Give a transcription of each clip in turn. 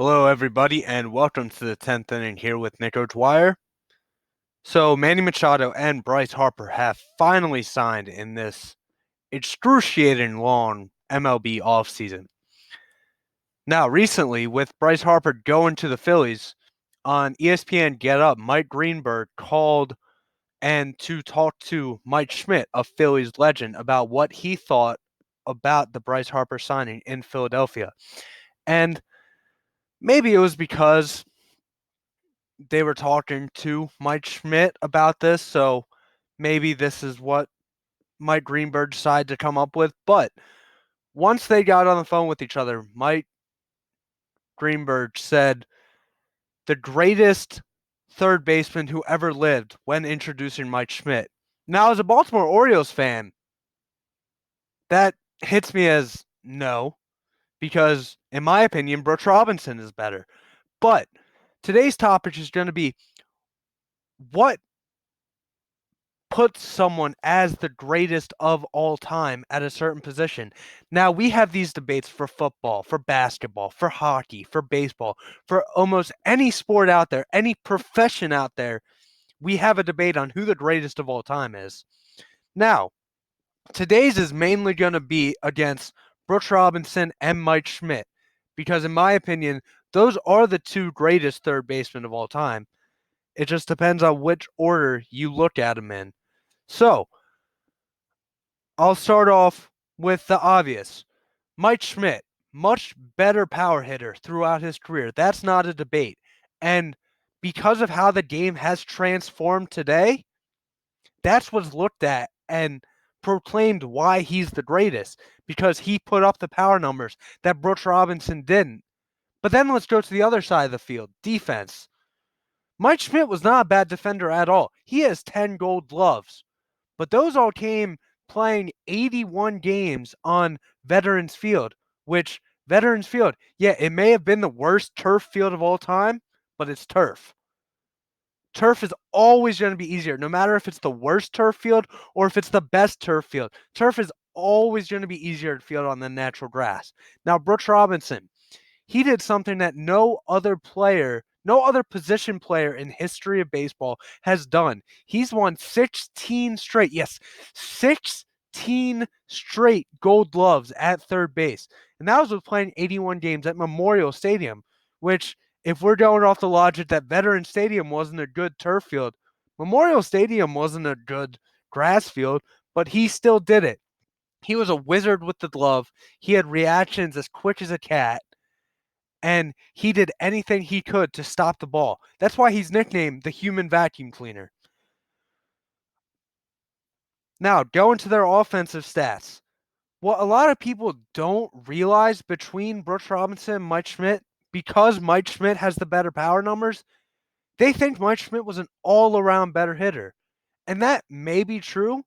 Hello, everybody, and welcome to the 10th inning here with Nick O'Dwyer. So, Manny Machado and Bryce Harper have finally signed in this excruciating long MLB offseason. Now, recently, with Bryce Harper going to the Phillies, on ESPN Get Up, Mike Greenberg called and to talk to Mike Schmidt, a Phillies legend, about what he thought about the Bryce Harper signing in Philadelphia. And maybe it was because they were talking to Mike Schmidt about this, so maybe this is what Mike Greenberg decided to come up with. But once they got on the phone with each other, Mike Greenberg said the greatest third baseman who ever lived when introducing Mike Schmidt. Now, as a Baltimore Orioles fan, that hits me as no, because in my opinion, Brooks Robinson is better. But today's topic is going to be what puts someone as the greatest of all time at a certain position. Now, we have these debates for football, for basketball, for hockey, for baseball, for almost any sport out there, any profession out there. We have a debate on who the greatest of all time is. Now, today's is mainly going to be against Brooks Robinson and Mike Schmidt, because in my opinion, those are the two greatest third basemen of all time. It just depends on which order you look at them in. So, I'll start off with the obvious. Mike Schmidt, much better power hitter throughout his career. That's not a debate. And because of how the game has transformed today, that's what's looked at and proclaimed why he's the greatest, because he put up the power numbers that Brooks Robinson didn't. But then let's go to the other side of the field, defense. Mike Schmidt was not a bad defender at all. He has 10 gold gloves. But those all came playing 81 games on Veterans Field, which Veterans Field, yeah, it may have been the worst turf field of all time, but it's turf. Turf is always going to be easier, no matter if it's the worst turf field or if it's the best turf field. Turf is always going to be easier to field on than natural grass. Now, Brooks Robinson, he did something that no other player, no other position player in history of baseball has done. He's won 16 straight, yes, 16 straight gold gloves at third base. And that was with playing 81 games at Memorial Stadium, which, if we're going off the logic that Veterans Stadium wasn't a good turf field, Memorial Stadium wasn't a good grass field, but he still did it. He was a wizard with the glove. He had reactions as quick as a cat, and he did anything he could to stop the ball. That's why he's nicknamed the human vacuum cleaner. Now, going to their offensive stats. What a lot of people don't realize between Brooks Robinson and Mike Schmidt, because Mike Schmidt has the better power numbers, they think Mike Schmidt was an all-around better hitter. And that may be true,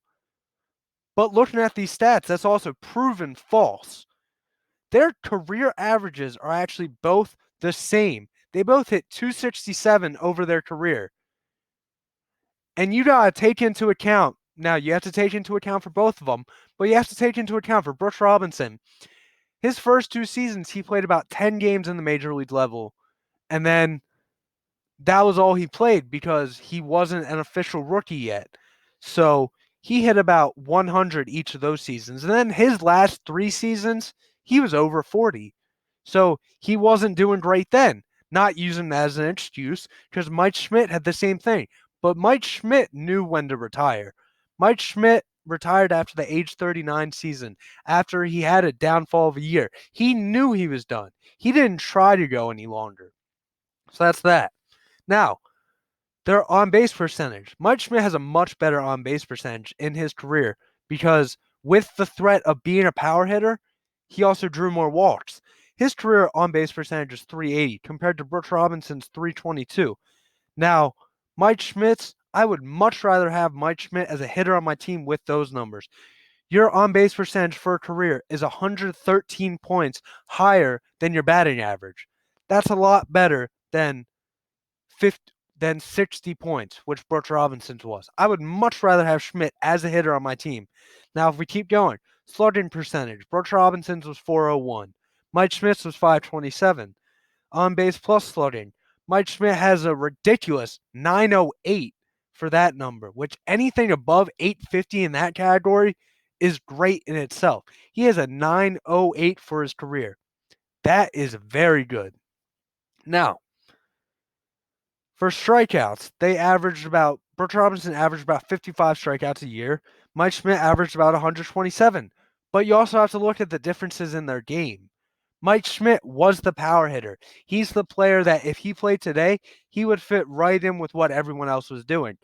but looking at these stats, that's also proven false. Their career averages are actually both the same. They both hit 267 over their career. And you got to take into account, now you have to take into account for both of them, but you have to take into account for Brooks Robinson. His first two seasons, he played about 10 games in the major league level. And then that was all he played because he wasn't an official rookie yet. So he hit about 100 each of those seasons. And then his last three seasons, he was over 40. So he wasn't doing great then. Not using that as an excuse, because Mike Schmidt had the same thing. But Mike Schmidt knew when to retire. Mike Schmidt retired after the age 39 season, after he had a downfall of a year. He knew he was done. He didn't try to go any longer. So that's that. Now, their on base percentage. Mike Schmidt has a much better on base percentage in his career because with the threat of being a power hitter, he also drew more walks. His career on base percentage is 380 compared to Brooks Robinson's 322. Now, Mike Schmidt's, I would much rather have Mike Schmidt as a hitter on my team with those numbers. Your on base percentage for a career is 113 points higher than your batting average. That's a lot better than 60 points, which Brooks Robinson's was. I would much rather have Schmidt as a hitter on my team. Now, if we keep going, slugging percentage. Brooks Robinson's was 401. Mike Schmidt's was 527. on base plus slugging. Mike Schmidt has a ridiculous 908 for that number, which anything above 850 in that category is great in itself. He has a 908 for his career. That is very good. Now, for strikeouts, Brooks Robinson averaged about 55 strikeouts a year. Mike Schmidt averaged about 127. But you also have to look at the differences in their game. Mike Schmidt was the power hitter. He's the player that if he played today, he would fit right in with what everyone else was doing.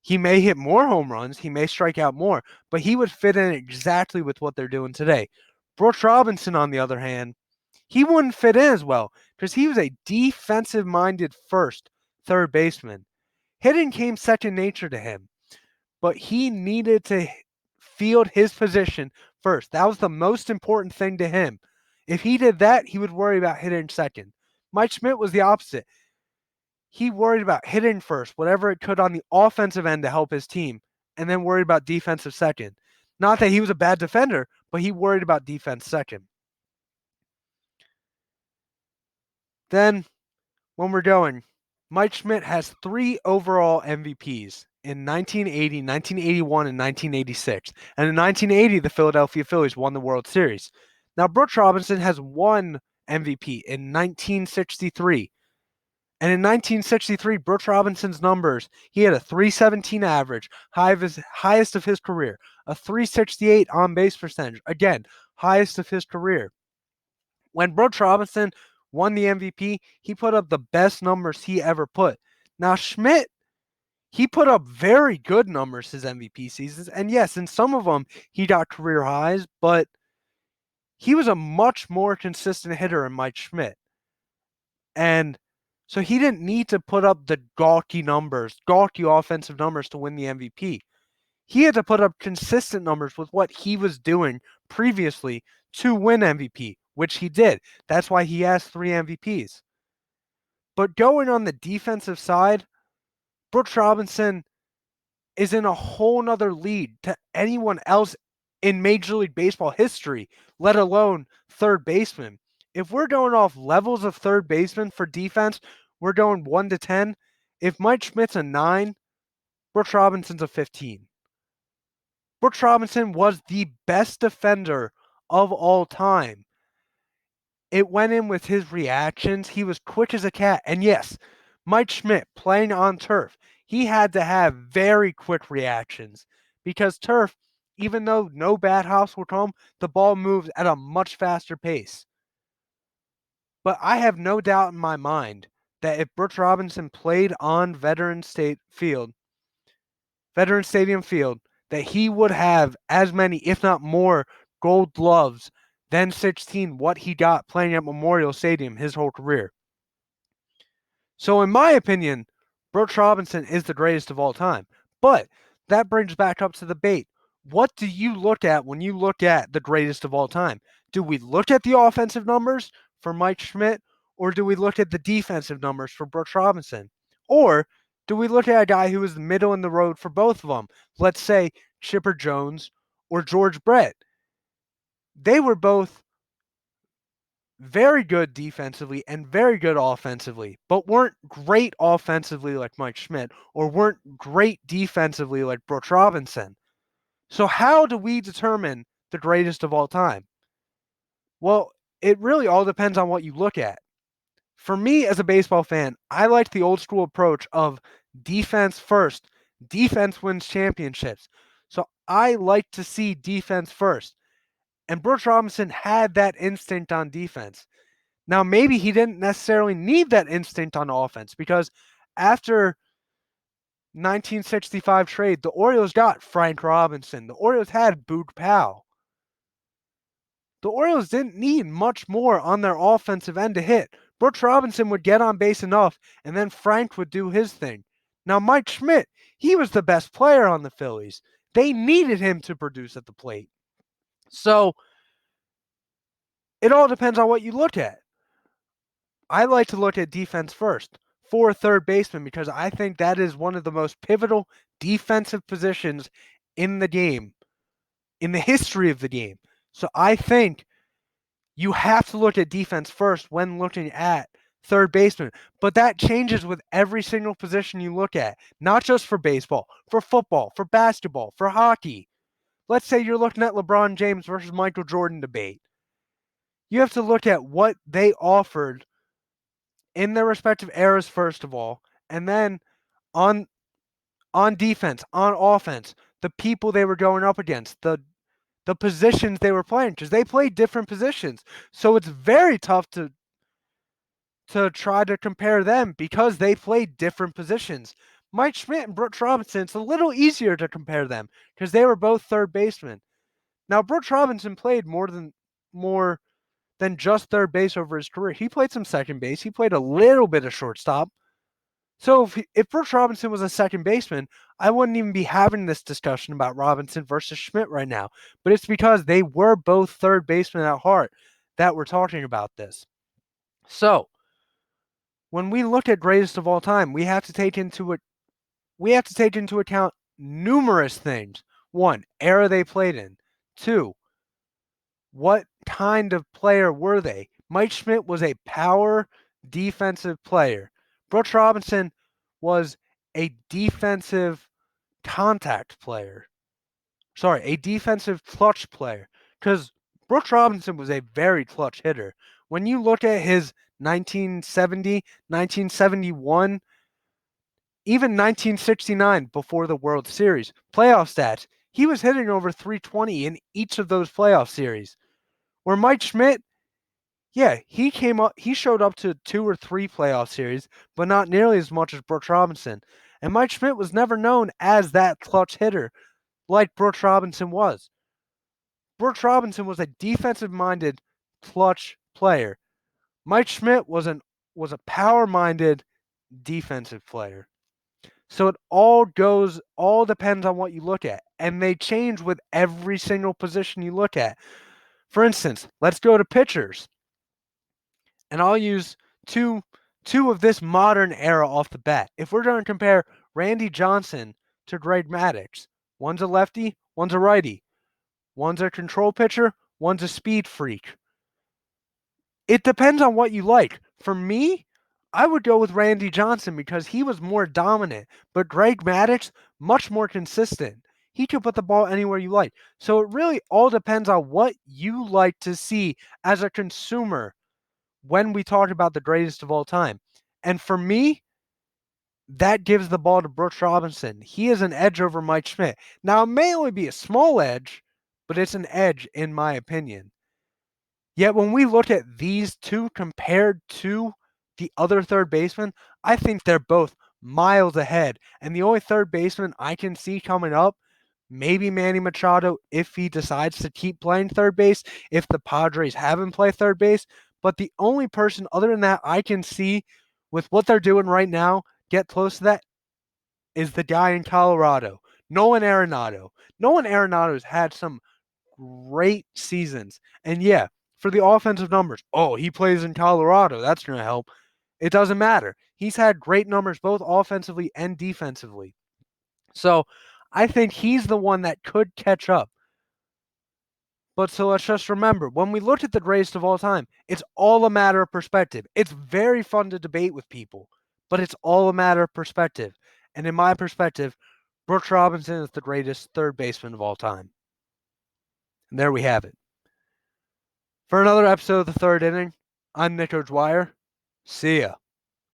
He may hit more home runs, he may strike out more, but he would fit in exactly with what they're doing today. Brooks Robinson, on the other hand, he wouldn't fit in as well because he was a defensive minded third baseman. Hitting came second nature to him, but he needed to field his position first. That was the most important thing to him. If he did that, he would worry about hitting second. Mike Schmidt was the opposite. He worried about hitting first, whatever it could on the offensive end to help his team, and then worried about defensive second. Not that he was a bad defender, but he worried about defense second. Then, when we're going, Mike Schmidt has 3 overall MVPs in 1980, 1981, and 1986. And in 1980, the Philadelphia Phillies won the World Series. Now, Brooks Robinson has 1 MVP in 1963. And in 1963, Brooks Robinson's numbers, he had a 317 average, highest of his career, a 368 on base percentage, again, highest of his career. When Brooks Robinson won the MVP, he put up the best numbers he ever put. Now, Schmidt, he put up very good numbers his MVP seasons. And yes, in some of them, he got career highs, but he was a much more consistent hitter than Mike Schmidt. And so he didn't need to put up the gawky offensive numbers to win the MVP. He had to put up consistent numbers with what he was doing previously to win MVP, which he did. That's why he has 3 MVPs. But going on the defensive side, Brooks Robinson is in a whole nother league to anyone else in Major League Baseball history, let alone third baseman. If we're going off levels of third baseman for defense, we're going 1 to 10. If Mike Schmidt's a 9, Brooks Robinson's a 15. Brooks Robinson was the best defender of all time. It went in with his reactions. He was quick as a cat. And yes, Mike Schmidt playing on turf, he had to have very quick reactions because turf, even though no bat house will come, the ball moves at a much faster pace. But I have no doubt in my mind that if Brooks Robinson played on Veterans Stadium Field, that he would have as many, if not more, gold gloves than 16 what he got playing at Memorial Stadium his whole career. So in my opinion, Brooks Robinson is the greatest of all time. But that brings back up to the debate. What do you look at when you look at the greatest of all time? Do we look at the offensive numbers for Mike Schmidt, or do we look at the defensive numbers for Brooks Robinson? Or do we look at a guy who is middle in the road for both of them? Let's say Chipper Jones or George Brett. They were both very good defensively and very good offensively, but weren't great offensively like Mike Schmidt or weren't great defensively like Brooks Robinson. So how do we determine the greatest of all time? Well, it really all depends on what you look at. For me as a baseball fan, I like the old school approach of defense first. Defense wins championships. So I like to see defense first. And Brooks Robinson had that instinct on defense. Now, maybe he didn't necessarily need that instinct on offense because after 1965 trade, the Orioles got Frank Robinson. The Orioles had Boog Powell. The Orioles didn't need much more on their offensive end to hit. Brooks Robinson would get on base enough, and then Frank would do his thing. Now, Mike Schmidt, he was the best player on the Phillies. They needed him to produce at the plate. So, it all depends on what you look at. I like to look at defense first for third baseman because I think that is one of the most pivotal defensive positions in the game, in the history of the game. So I think you have to look at defense first when looking at third baseman. But that changes with every single position you look at, not just for baseball, for football, for basketball, for hockey. Let's say you're looking at LeBron James versus Michael Jordan debate. You have to look at what they offered in their respective eras, first of all, and then on on defense, on offense, the people they were going up against, the positions they were playing, because they played different positions. So it's very tough to try to compare them because they played different positions. Mike Schmidt and Brooks Robinson, it's a little easier to compare them because they were both third basemen. Now Brooks Robinson played more than just third base over his career. He played some second base. He played a little bit of shortstop. So if Brooks Robinson was a second baseman, I wouldn't even be having this discussion about Robinson versus Schmidt right now. But it's because they were both third basemen at heart that we're talking about this. So when we look at greatest of all time, we have to take into account numerous things. One, era they played in. Two, what kind of player were they? Mike Schmidt was a power defensive player. Brooks Robinson was a defensive contact player. Sorry, a defensive clutch player. Because Brooks Robinson was a very clutch hitter. When you look at his 1970, 1971, even 1969 before the World Series playoff stats, he was hitting over 320 in each of those playoff series. Where Mike Schmidt, yeah, he showed up to 2 or 3 playoff series, but not nearly as much as Brooks Robinson. And Mike Schmidt was never known as that clutch hitter like Brooks Robinson was. Brooks Robinson was a defensive-minded clutch player. Mike Schmidt was a power-minded defensive player. So it all depends on what you look at. And they change with every single position you look at. For instance, let's go to pitchers. And I'll use two of this modern era off the bat. If we're going to compare Randy Johnson to Greg Maddux, one's a lefty, one's a righty. One's a control pitcher, one's a speed freak. It depends on what you like. For me, I would go with Randy Johnson because he was more dominant, but Greg Maddux, much more consistent. He could put the ball anywhere you like. So it really all depends on what you like to see as a consumer when we talk about the greatest of all time. And for me, that gives the ball to Brooks Robinson. He is an edge over Mike Schmidt. Now, it may only be a small edge, but it's an edge in my opinion. Yet when we look at these two compared to the other third baseman, I think they're both miles ahead. And the only third baseman I can see coming up, maybe Manny Machado if he decides to keep playing third base, if the Padres have him play third base. But the only person other than that I can see with what they're doing right now get close to that is the guy in Colorado, Nolan Arenado. Nolan Arenado's had some great seasons. And yeah, for the offensive numbers, oh, he plays in Colorado. That's going to help. It doesn't matter. He's had great numbers both offensively and defensively. So I think he's the one that could catch up. But so let's just remember when we look at the greatest of all time, it's all a matter of perspective. It's very fun to debate with people, but it's all a matter of perspective. And in my perspective, Brooks Robinson is the greatest third baseman of all time. And there we have it. For another episode of the third inning, I'm Nick O'Dwyer. See ya.